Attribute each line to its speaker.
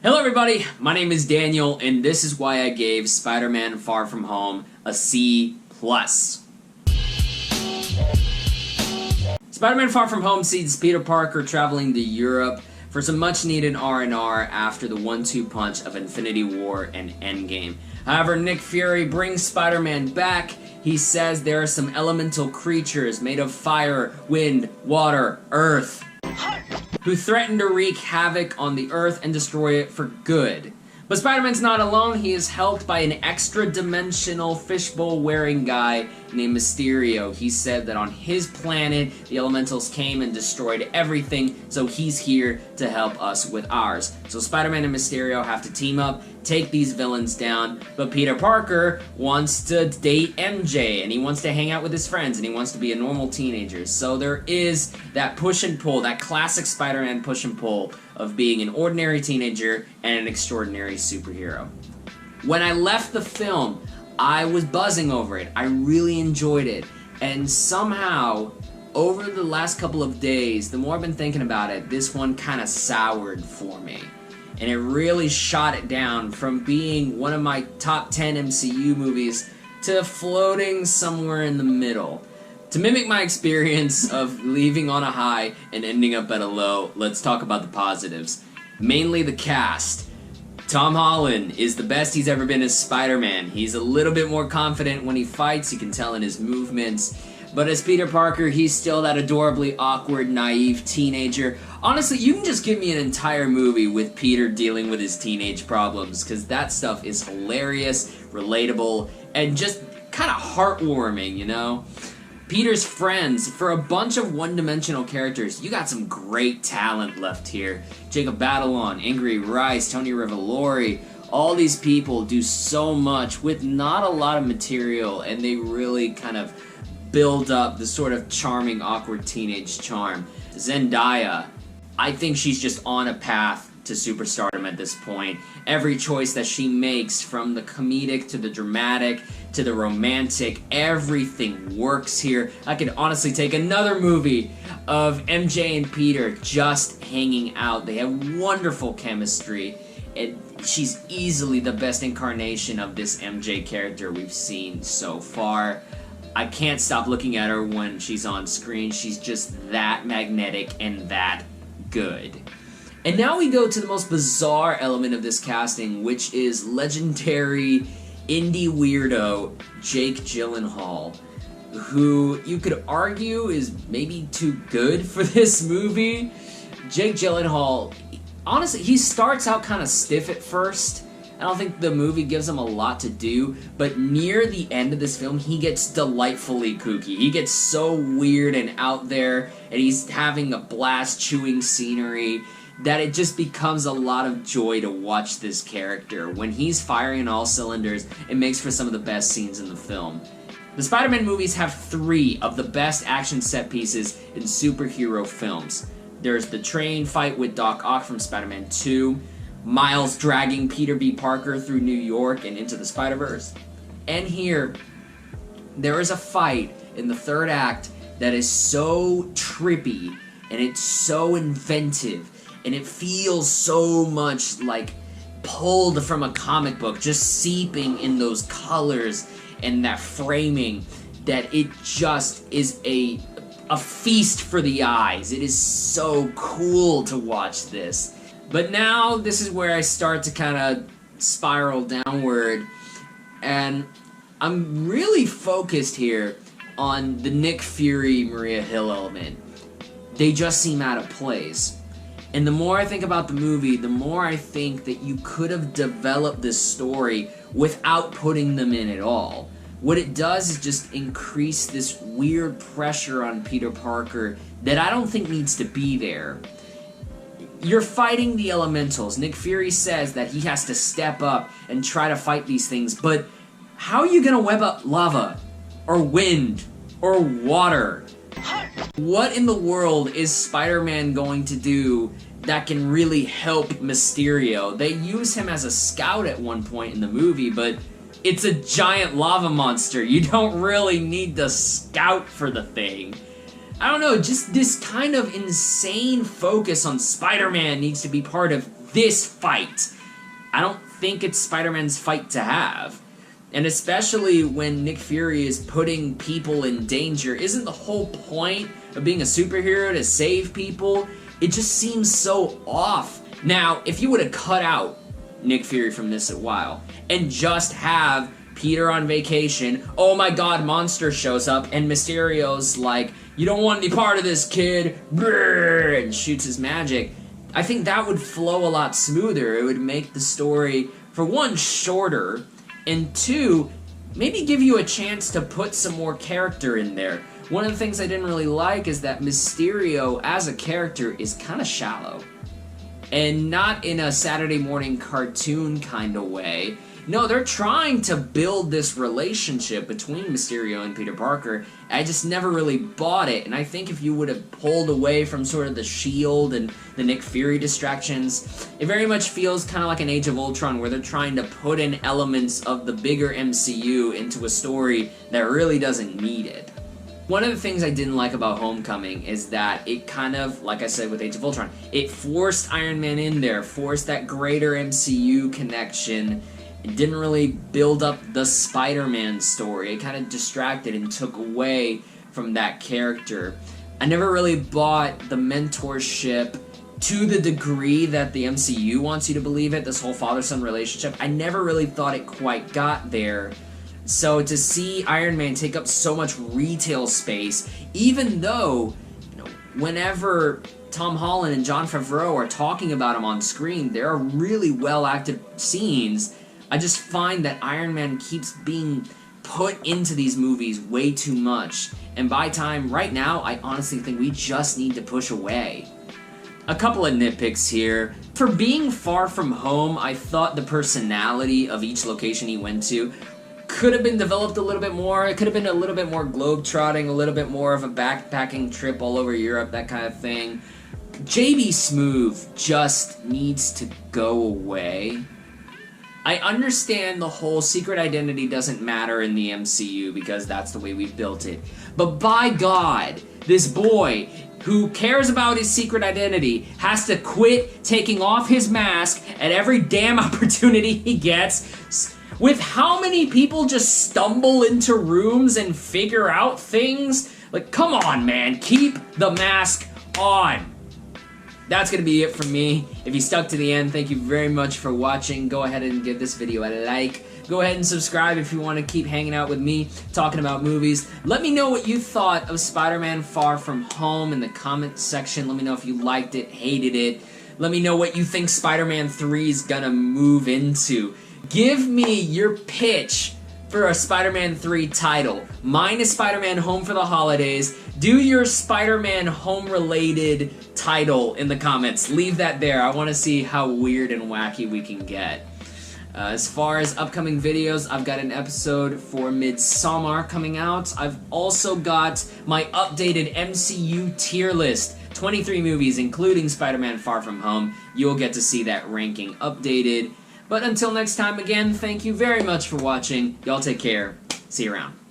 Speaker 1: Hello everybody, my name is Daniel, and this is why I gave Spider-Man Far From Home a C+. Spider-Man Far From Home sees Peter Parker traveling to Europe for some much-needed R&R after the 1-2 punch of Infinity War and Endgame. However, Nick Fury brings Spider-Man back. He says there are some elemental creatures made of fire, wind, water, earth, who threaten to wreak havoc on the Earth and destroy it for good. But Spider-Man's not alone. He is helped by an extra-dimensional fishbowl-wearing guy named Mysterio. He said that on his planet, the elementals came and destroyed everything, so he's here to help us with ours. So Spider-Man and Mysterio have to team up, take these villains down, but Peter Parker wants to date MJ, and he wants to hang out with his friends, and he wants to be a normal teenager. So there is that push and pull, that classic Spider-Man push and pull of being an ordinary teenager and an extraordinary superhero. When I left the film, I was buzzing over it. I really enjoyed it. And somehow, over the last couple of days, the more I've been thinking about it, this one kind of soured for me. And it really shot it down from being one of my top 10 MCU movies to floating somewhere in the middle. To mimic my experience of leaving on a high and ending up at a low, let's talk about the positives. Mainly the cast. Tom Holland is the best he's ever been as Spider-Man. He's a little bit more confident when he fights, you can tell in his movements. But as Peter Parker, he's still that adorably awkward, naive teenager. Honestly, you can just give me an entire movie with Peter dealing with his teenage problems, because that stuff is hilarious, relatable, and just kind of heartwarming, you know? Peter's friends, for a bunch of one-dimensional characters, you got some great talent left here. Jacob Batalon, Ingrid Rice, Tony Revolori, all these people do so much with not a lot of material, and they really kind of build up the sort of charming, awkward teenage charm. Zendaya, I think she's just on a path to superstardom at this point. Every choice that she makes, from the comedic to the dramatic to the romantic, everything works here. I could honestly take another movie of MJ and Peter just hanging out. They have wonderful chemistry, and she's easily the best incarnation of this MJ character we've seen so far. I can't stop looking at her when she's on screen. She's just that magnetic and that good. And now we go to the most bizarre element of this casting, which is legendary indie weirdo Jake Gyllenhaal, who you could argue is maybe too good for this movie. Jake Gyllenhaal, honestly, he starts out kind of stiff at first. I don't think the movie gives him a lot to do, but near the end of this film, he gets delightfully kooky. He gets so weird and out there, and he's having a blast chewing scenery, that it just becomes a lot of joy to watch this character. When he's firing on all cylinders, it makes for some of the best scenes in the film. The Spider-Man movies have 3 of the best action set pieces in superhero films. There's the train fight with Doc Ock from Spider-Man 2, Miles dragging Peter B. Parker through New York and into the Spider-Verse. And here, there is a fight in the 3rd act that is so trippy, and it's so inventive, and it feels so much like pulled from a comic book, just seeping in those colors and that framing, that it just is a feast for the eyes. It is so cool to watch this. But now, this is where I start to kind of spiral downward, and I'm really focused here on the Nick Fury, Maria Hill element. They just seem out of place. And the more I think about the movie, the more I think that you could have developed this story without putting them in at all. What it does is just increase this weird pressure on Peter Parker that I don't think needs to be there. You're fighting the elementals. Nick Fury says that he has to step up and try to fight these things, but how are you gonna web up lava? Or wind? Or water? What in the world is Spider-Man going to do that can really help Mysterio? They use him as a scout at one point in the movie, but it's a giant lava monster. You don't really need to scout for the thing. I don't know, just this kind of insane focus on Spider-Man needs to be part of this fight. I don't think it's Spider-Man's fight to have. And especially when Nick Fury is putting people in danger, isn't the whole point of being a superhero to save people? It just seems so off. Now, if you would have cut out Nick Fury from this a while, and just have Peter on vacation, oh my god, Monster shows up, and Mysterio's like, you don't want any part of this, kid, brrr, and shoots his magic, I think that would flow a lot smoother. It would make the story, for one, shorter, and two, maybe give you a chance to put some more character in there. One of the things I didn't really like is that Mysterio, as a character, is kind of shallow. And not in a Saturday morning cartoon kind of way. No, they're trying to build this relationship between Mysterio and Peter Parker. I just never really bought it, and I think if you would have pulled away from sort of the SHIELD and the Nick Fury distractions, it very much feels kind of like an Age of Ultron where they're trying to put in elements of the bigger MCU into a story that really doesn't need it. One of the things I didn't like about Homecoming is that it kind of, like I said with Age of Ultron, it forced Iron Man in there, forced that greater MCU connection. It didn't really build up the Spider-Man story. It kind of distracted and took away from that character. I never really bought the mentorship to the degree that the MCU wants you to believe it, this whole father-son relationship. I never really thought it quite got there. So to see Iron Man take up so much retail space, even though, whenever Tom Holland and Jon Favreau are talking about him on screen, there are really well-acted scenes. I just find that Iron Man keeps being put into these movies way too much. And by time, right now, I honestly think we just need to push away. A couple of nitpicks here. For being far from home, I thought the personality of each location he went to could have been developed a little bit more. It could have been a little bit more globe-trotting, a little bit more of a backpacking trip all over Europe, that kind of thing. JB Smoove just needs to go away. I understand the whole secret identity doesn't matter in the MCU because that's the way we've built it. But by God, this boy who cares about his secret identity has to quit taking off his mask at every damn opportunity he gets. With how many people just stumble into rooms and figure out things? Like, come on, man, keep the mask on. That's going to be it from me. If you stuck to the end, thank you very much for watching. Go ahead and give this video a like. Go ahead and subscribe if you want to keep hanging out with me, talking about movies. Let me know what you thought of Spider-Man Far From Home in the comments section. Let me know if you liked it, hated it. Let me know what you think Spider-Man 3 is going to move into. Give me your pitch for a Spider-Man 3 title. Mine is Spider-Man Home for the Holidays. Do your Spider-Man home-related title in the comments. Leave that there. I want to see how weird and wacky we can get. As far as upcoming videos, I've got an episode for Midsommar coming out. I've also got my updated MCU tier list. 23 movies, including Spider-Man Far From Home. You'll get to see that ranking updated. But until next time, again, thank you very much for watching. Y'all take care. See you around.